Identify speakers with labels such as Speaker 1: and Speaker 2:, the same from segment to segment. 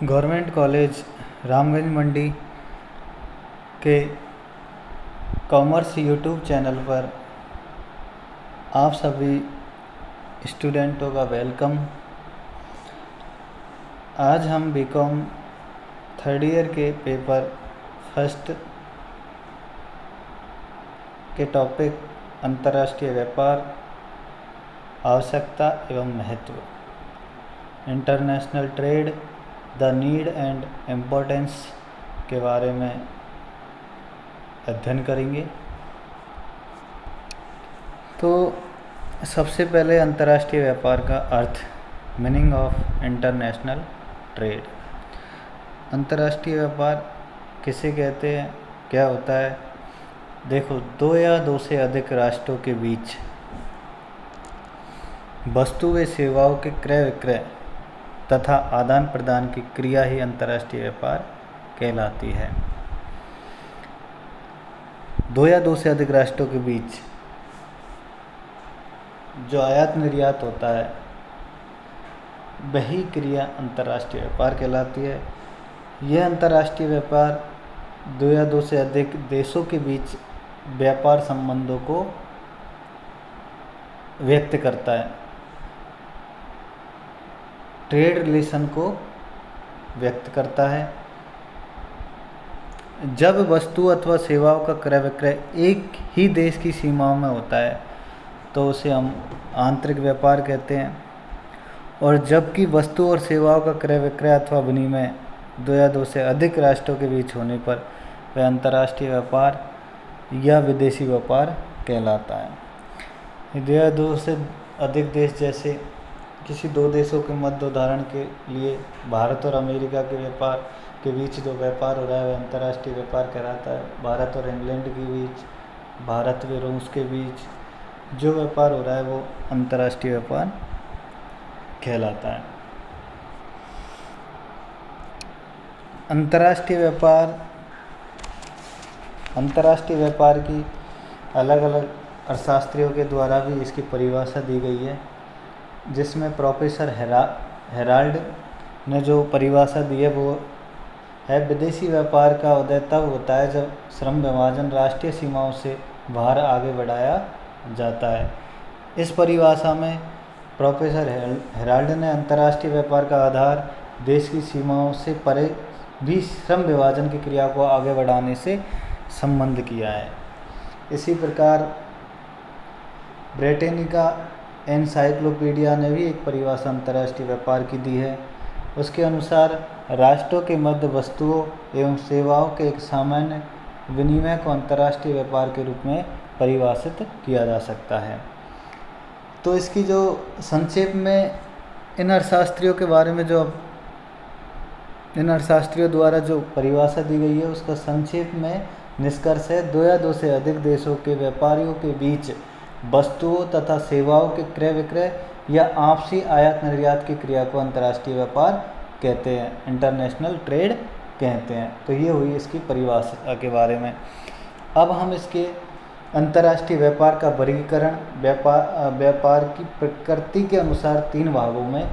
Speaker 1: Government college Ramganj मंडी के commerce YouTube channel पर आप सभी स्टूडेंटों का वेलकम। आज हम बीकॉम थर्ड ईयर के पेपर फर्स्ट के टॉपिक अंतर्राष्ट्रीय व्यापार, आवश्यकता एवं महत्व, international trade, the need and importance के बारे में अध्ययन करेंगे। तो सबसे पहले अंतर्राष्ट्रीय व्यापार का अर्थ, मीनिंग ऑफ इंटरनेशनल ट्रेड। अंतर्राष्ट्रीय व्यापार किसे कहते हैं, क्या होता है? देखो, दो या दो से अधिक राष्ट्रों के बीच वस्तु व सेवाओं के क्रय विक्रय तथा आदान प्रदान की क्रिया ही अंतर्राष्ट्रीय व्यापार कहलाती है। दो या दो से अधिक राष्ट्रों के बीच जो आयात निर्यात होता है वही क्रिया अंतर्राष्ट्रीय व्यापार कहलाती है। यह अंतर्राष्ट्रीय व्यापार दो या दो से अधिक देशों के बीच व्यापार संबंधों को व्यक्त करता है, ट्रेड रिलेशन को व्यक्त करता है। जब वस्तु अथवा सेवाओं का क्रय विक्रय एक ही देश की सीमाओं में होता है तो उसे हम आंतरिक व्यापार कहते हैं, और जबकि वस्तु और सेवाओं का क्रय विक्रय अथवा विनिमय दो या दो से अधिक राष्ट्रों के बीच होने पर वह अंतर्राष्ट्रीय व्यापार या विदेशी व्यापार कहलाता है। दो या दो से अधिक देश, जैसे किसी दो देशों के मध्य, उदाहरण के लिए भारत और अमेरिका के व्यापार के बीच जो व्यापार हो रहा है वह अंतर्राष्ट्रीय व्यापार कहलाता है। भारत और इंग्लैंड के बीच, भारत व रूस के बीच जो व्यापार हो रहा है वो अंतर्राष्ट्रीय व्यापार कहलाता है। अंतर्राष्ट्रीय व्यापार की अलग अलग अर्थशास्त्रियों के द्वारा भी इसकी परिभाषा दी गई है, जिसमें प्रोफेसर हेराल्ड ने जो परिभाषा दी है वो है, विदेशी व्यापार का उदय तब होता है जब श्रम विभाजन राष्ट्रीय सीमाओं से बाहर आगे बढ़ाया जाता है। इस परिभाषा में प्रोफेसर हेराल्ड ने अंतर्राष्ट्रीय व्यापार का आधार देश की सीमाओं से परे भी श्रम विभाजन की क्रिया को आगे बढ़ाने से संबंध किया है। इसी प्रकार ब्रिटेनिका एनसाइक्लोपीडिया ने भी एक परिभाषा अंतर्राष्ट्रीय व्यापार की दी है। उसके अनुसार राष्ट्रों के मध्य वस्तुओं एवं सेवाओं के एक सामान्य विनिमय को अंतर्राष्ट्रीय व्यापार के रूप में परिभाषित किया जा सकता है। तो इसकी जो संक्षेप में इन अर्थशास्त्रियों के बारे में इन अर्थशास्त्रियों द्वारा जो परिभाषा दी गई है उसका संक्षेप में निष्कर्ष है, दो या दो से अधिक देशों के व्यापारियों के बीच वस्तुओं तथा सेवाओं के क्रय विक्रय या आपसी आयात निर्यात की क्रिया को अंतर्राष्ट्रीय व्यापार कहते हैं, इंटरनेशनल ट्रेड कहते हैं। तो ये हुई इसकी परिभाषा के बारे में। अब हम इसके अंतर्राष्ट्रीय व्यापार का वर्गीकरण व्यापार की प्रकृति के अनुसार तीन भागों में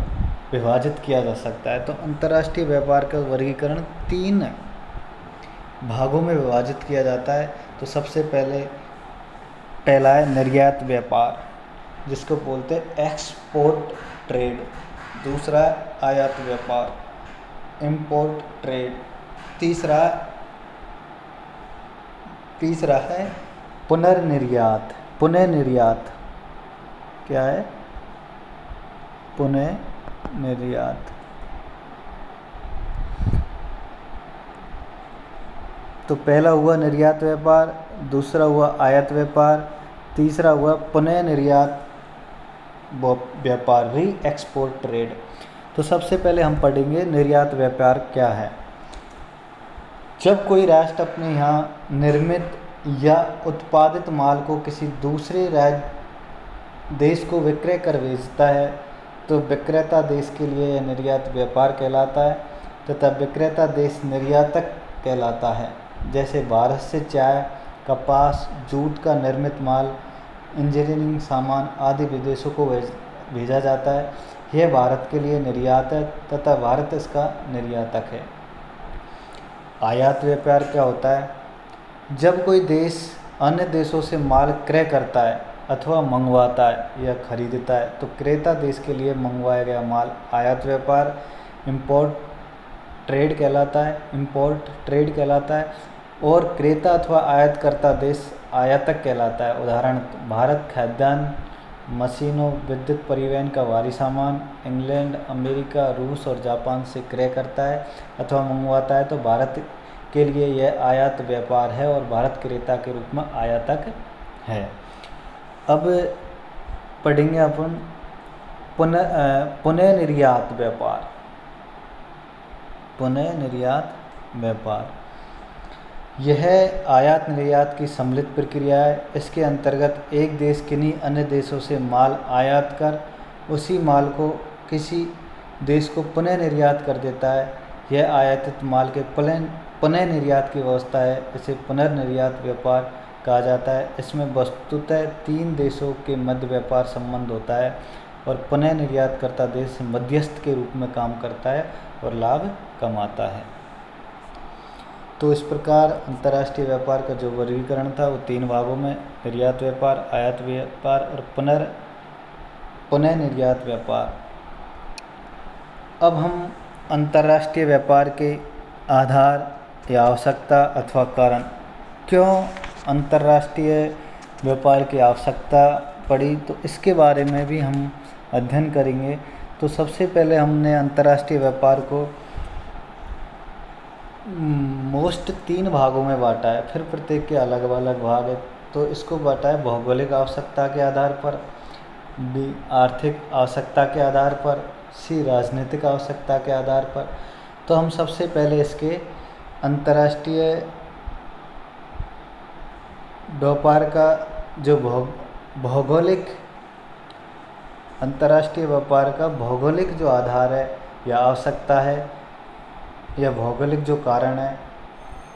Speaker 1: विभाजित किया जा सकता है। तो अंतर्राष्ट्रीय व्यापार का वर्गीकरण तीन भागों में विभाजित किया जाता है। तो सबसे पहला है निर्यात व्यापार, जिसको बोलते हैं एक्सपोर्ट ट्रेड। दूसरा है आयात व्यापार, इंपोर्ट ट्रेड। तीसरा है पुनर्निर्यात। क्या है? पुनर्निर्यात। तो पहला हुआ निर्यात व्यापार, दूसरा हुआ आयात व्यापार, तीसरा हुआ पुनः निर्यात व्यापार, री एक्सपोर्ट ट्रेड। तो सबसे पहले हम पढ़ेंगे निर्यात व्यापार क्या है। जब कोई राष्ट्र अपने यहाँ निर्मित या उत्पादित माल को किसी दूसरे देश को विक्रय कर बेचता है तो विक्रेता देश के लिए यह निर्यात व्यापार कहलाता है तथा विक्रेता देश निर्यातक कहलाता है। जैसे भारत से चाय, कपास, जूट का निर्मित माल, इंजीनियरिंग सामान आदि विदेशों को भेजा जाता है। यह भारत के लिए निर्यात है तथा भारत इसका निर्यातक है। आयात व्यापार क्या होता है? जब कोई देश अन्य देशों से माल क्रय करता है अथवा मंगवाता है या खरीदता है तो क्रेता देश के लिए मंगवाया गया माल आयात व्यापार इंपोर्ट ट्रेड कहलाता है और क्रेता अथवा आयातकर्ता देश आयातक कहलाता है। उदाहरण: भारत खाद्यान्न, मशीनों, विद्युत परिवहन का भारी सामान इंग्लैंड, अमेरिका, रूस और जापान से क्रय करता है अथवा मंगवाता है तो भारत के लिए यह आयात व्यापार है और भारत क्रेता के रूप में आयातक है। अब पढ़ेंगे अपन पुनः निर्यात व्यापार। पुनः निर्यात व्यापार यह आयात निर्यात की सम्मिलित प्रक्रिया है। इसके अंतर्गत एक देश किन्हीं अन्य देशों से माल आयात कर उसी माल को किसी देश को पुनः निर्यात कर देता है। यह आयातित माल के पुनः निर्यात की व्यवस्था है। इसे पुनर्निर्यात व्यापार कहा जाता है। इसमें वस्तुतः 3 देशों के मध्य व्यापार संबंध होता है और पुनः निर्यात करता देश मध्यस्थ के रूप में काम करता है और लाभ कमाता है। तो इस प्रकार अंतर्राष्ट्रीय व्यापार का जो वर्गीकरण था वो 3 भागों में निर्यात व्यापार, आयात व्यापार और पुनः निर्यात व्यापार। अब हम अंतर्राष्ट्रीय व्यापार के आधार या आवश्यकता अथवा कारण, क्यों अंतर्राष्ट्रीय व्यापार की आवश्यकता पड़ी, तो इसके बारे में भी हम अध्ययन करेंगे। तो सबसे पहले हमने अंतर्राष्ट्रीय व्यापार को मोस्ट 3 भागों में बांटा है, फिर प्रत्येक के अलग अलग भाग है। तो इसको बांटा है भौगोलिक आवश्यकता के आधार पर, बी आर्थिक आवश्यकता के आधार पर, सी राजनीतिक आवश्यकता के आधार पर। तो हम सबसे पहले इसके अंतर्राष्ट्रीय व्यापार का जो भौगोलिक अंतर्राष्ट्रीय व्यापार का भौगोलिक जो आधार है या आवश्यकता है या भौगोलिक जो कारण है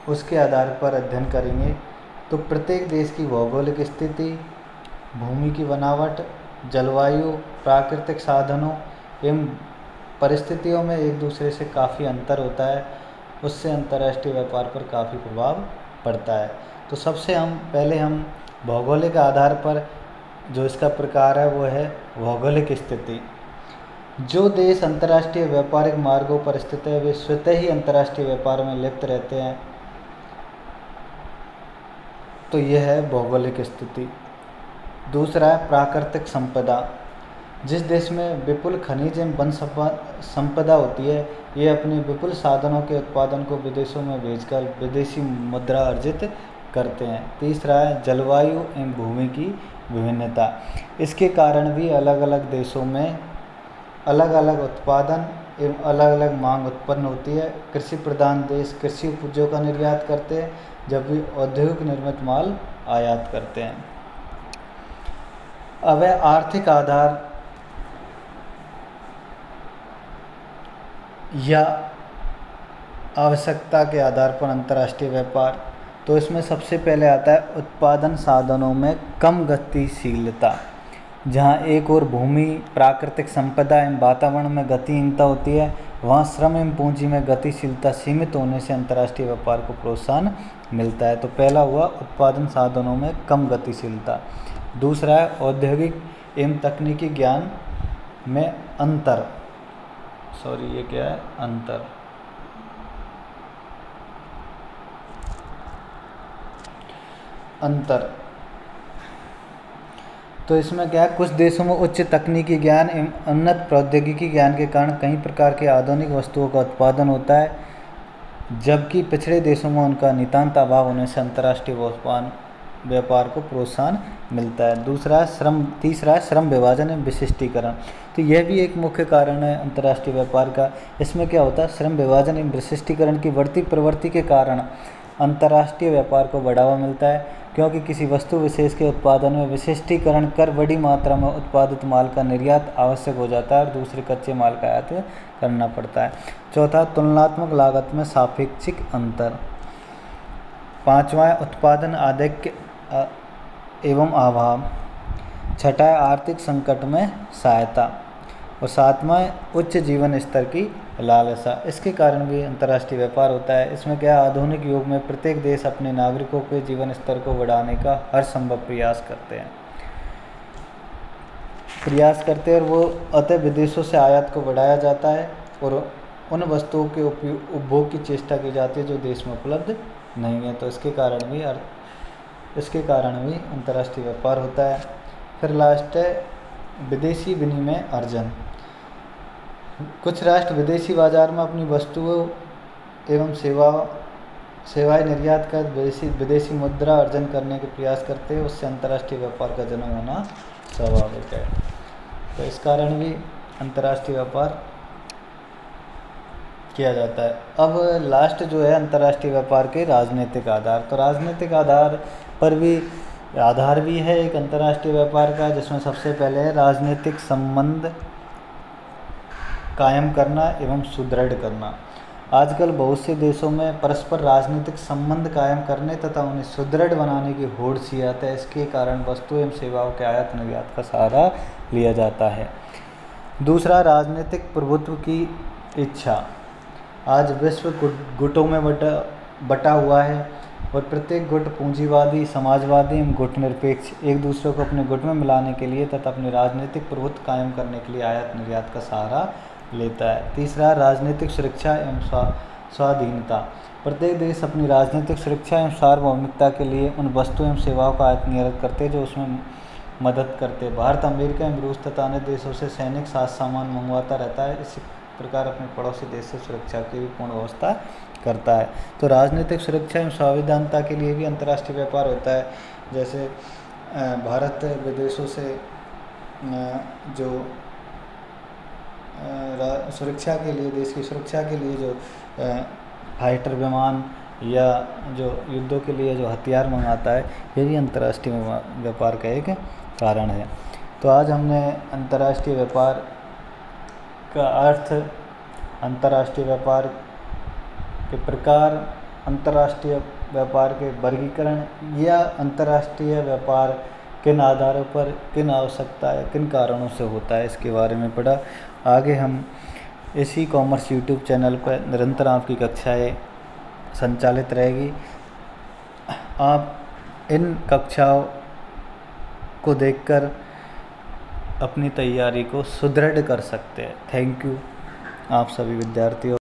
Speaker 1: उसके आधार पर अध्ययन करेंगे। तो प्रत्येक देश की भौगोलिक स्थिति, भूमि की बनावट, जलवायु, प्राकृतिक साधनों एवं परिस्थितियों में एक दूसरे से काफ़ी अंतर होता है, उससे अंतर्राष्ट्रीय व्यापार पर काफ़ी प्रभाव पड़ता है। तो सबसे पहले हम भौगोलिक आधार पर जो इसका प्रकार है वो है भौगोलिक स्थिति। जो देश अंतर्राष्ट्रीय व्यापारिक मार्गों पर स्थित है वे स्वतः ही अंतर्राष्ट्रीय व्यापार में लिप्त रहते हैं। तो यह है भौगोलिक स्थिति। दूसरा है प्राकृतिक संपदा। जिस देश में विपुल खनिज एवं वन संपदा होती है ये अपने विपुल साधनों के उत्पादन को विदेशों में भेजकर विदेशी मुद्रा अर्जित करते हैं। तीसरा है जलवायु एवं भूमि की विभिन्नता। इसके कारण भी अलग अलग देशों में अलग अलग उत्पादन एवं अलग अलग मांग उत्पन्न होती है। कृषि प्रधान देश कृषि उपजों का निर्यात करते हैं जबकि औद्योगिक निर्मित माल आयात करते हैं। अब है आर्थिक आधार या आवश्यकता के आधार पर अंतर्राष्ट्रीय व्यापार। तो इसमें सबसे पहले आता है उत्पादन साधनों में कम गतिशीलता। जहाँ एक और भूमि, प्राकृतिक संपदा एवं वातावरण में गतिहीनता होती है वहाँ श्रम एवं पूंजी में गतिशीलता सीमित होने से अंतर्राष्ट्रीय व्यापार को प्रोत्साहन मिलता है। तो पहला हुआ उत्पादन साधनों में कम गतिशीलता। दूसरा है औद्योगिक एवं तकनीकी ज्ञान में अंतर। ये क्या है? अंतर। तो इसमें क्या है, कुछ देशों में उच्च तकनीकी ज्ञान एवं उन्नत प्रौद्योगिकी ज्ञान के कारण कई प्रकार के आधुनिक वस्तुओं का उत्पादन होता है, जबकि पिछड़े देशों में उनका नितांत अभाव होने से अंतर्राष्ट्रीय व्यापार को प्रोत्साहन मिलता है। तीसरा है श्रम विभाजन एवं विशिष्टीकरण। तो यह भी एक मुख्य कारण है अंतर्राष्ट्रीय व्यापार का। इसमें क्या होता है, श्रम विभाजन एवं विशिष्टीकरण की बढ़ती प्रवृत्ति के कारण अंतर्राष्ट्रीय व्यापार को बढ़ावा मिलता है, क्योंकि किसी वस्तु विशेष के उत्पादन में विशिष्टीकरण कर बड़ी मात्रा में उत्पादित माल का निर्यात आवश्यक हो जाता है और दूसरे कच्चे माल का आयात करना पड़ता है। चौथा, तुलनात्मक लागत में सापेक्षिक अंतर। पांचवा, उत्पादन आधिक्य एवं अभाव। छठा, आर्थिक संकट में सहायता। और सातवां उच्च जीवन स्तर की लालसा। इसके कारण भी अंतर्राष्ट्रीय व्यापार होता है। इसमें क्या, आधुनिक युग में प्रत्येक देश अपने नागरिकों के जीवन स्तर को बढ़ाने का हर संभव प्रयास करते हैं और वो अतः विदेशों से आयात को बढ़ाया जाता है और उन वस्तुओं के उपभोग की चेष्टा की जाती है जो देश में उपलब्ध नहीं है। तो इसके कारण भी अंतर्राष्ट्रीय व्यापार होता है। फिर लास्ट है विदेशी विनिमय अर्जन। कुछ राष्ट्र विदेशी बाजार में अपनी वस्तुओं एवं सेवाएं निर्यात कर विदेशी मुद्रा अर्जन करने के प्रयास करते हैं। उससे अंतर्राष्ट्रीय व्यापार का जन्म होना स्वाभाविक है। तो इस कारण भी अंतर्राष्ट्रीय व्यापार किया जाता है। अब लास्ट जो है अंतर्राष्ट्रीय व्यापार के राजनीतिक आधार। तो राजनीतिक आधार भी है एक अंतर्राष्ट्रीय व्यापार का, जिसमें सबसे पहले है राजनीतिक संबंध कायम करना एवं सुदृढ़ करना। आजकल बहुत से देशों में परस्पर राजनीतिक संबंध कायम करने तथा उन्हें सुदृढ़ बनाने की होड़ सी आता है। इसके कारण वस्तु एवं सेवाओं के आयात निर्यात का सहारा लिया जाता है। दूसरा, राजनीतिक प्रभुत्व की इच्छा। आज विश्व गुटों में बटा हुआ है और प्रत्येक गुट पूंजीवादी, समाजवादी एवं गुट निरपेक्ष एक दूसरे को अपने गुट में मिलाने के लिए तथा अपने राजनीतिक प्रभुत्व कायम करने के लिए आयात निर्यात का सहारा लेता है। तीसरा, राजनीतिक सुरक्षा एवं स्वाधीनता। प्रत्येक देश अपनी राजनीतिक सुरक्षा एवं सार्वभौमिकता के लिए उन वस्तु एवं सेवाओं का आयात निर्यात करते हैं जो उसमें मदद करते हैं। भारत अमेरिका एवं रूस तथा अन्य देशों से सैनिक साज सामान मंगवाता रहता है। इसी प्रकार अपने पड़ोसी देश से सुरक्षा की भी पूर्ण व्यवस्था करता है। तो राजनीतिक सुरक्षा एवं संविधानता के लिए भी अंतर्राष्ट्रीय व्यापार होता है। जैसे भारत विदेशों से जो सुरक्षा के लिए, देश की सुरक्षा के लिए जो फाइटर विमान या जो युद्धों के लिए जो हथियार मंगाता है, ये भी अंतर्राष्ट्रीय व्यापार का एक कारण है। तो आज हमने अंतर्राष्ट्रीय व्यापार का अर्थ, अंतर्राष्ट्रीय व्यापार के प्रकार, अंतर्राष्ट्रीय व्यापार के वर्गीकरण या अंतर्राष्ट्रीय व्यापार किन आधारों पर, किन आवश्यकता या किन कारणों से होता है, इसके बारे में पढ़ा। आगे हम इसी कॉमर्स यूट्यूब चैनल पर निरंतर आपकी कक्षाएं संचालित रहेगी। आप इन कक्षाओं को देखकर अपनी तैयारी को सुदृढ़ कर सकते हैं। थैंक यू आप सभी विद्यार्थियों।